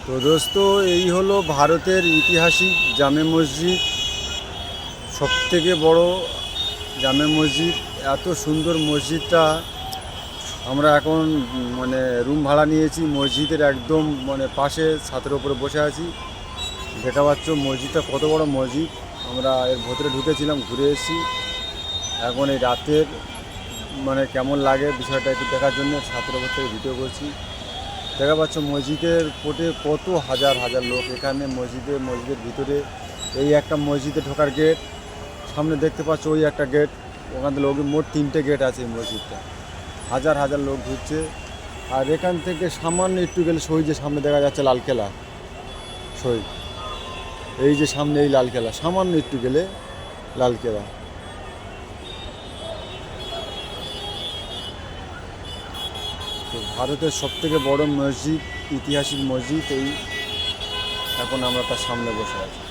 তো দোস্ত, এই হলো ভারতের ঐতিহাসিক জামে মসজিদ, সবথেকে বড় জামে মসজিদ। এত সুন্দর মসজিদটা। আমরা এখন রুম ভাড়া নিয়েছি মসজিদের একদম পাশে, ছাদের উপরে বসে আছি। দেখা পাচ্ছ মসজিদটা কত বড় মসজিদ। আমরা এর ভেতরে ঢুকেছিলাম, ঘুরে এসেছি। এখন এই রাতের কেমন লাগে বিষয়টা একটু দেখার জন্য ছাদের উপর থেকে ভিডিও করছি। দেখা পাচ্ছ মসজিদের কোটে কত হাজার হাজার লোক এখানে মসজিদের ভিতরে। এই একটা মসজিদে ঢোকার গেট, সামনে দেখতে পাচ্ছ ওই একটা গেট, ওখান থেকে লোক মোট 3টে গেট আছে এই মসজিদটা। হাজার হাজার লোক ঘুরছে। আর এখান থেকে সামান্য একটু গেলে শহীদের সামনে দেখা যাচ্ছে লালকেল্লা। শহীদ, এই যে সামনে এই লালকেল্লা, সামান্য একটু গেলে লালকেল্লা। তো ভারতের সবথেকে বড় মসজিদ, ঐতিহাসিক মসজিদ এই। এখন আমরা তার সামনে বসে আছি।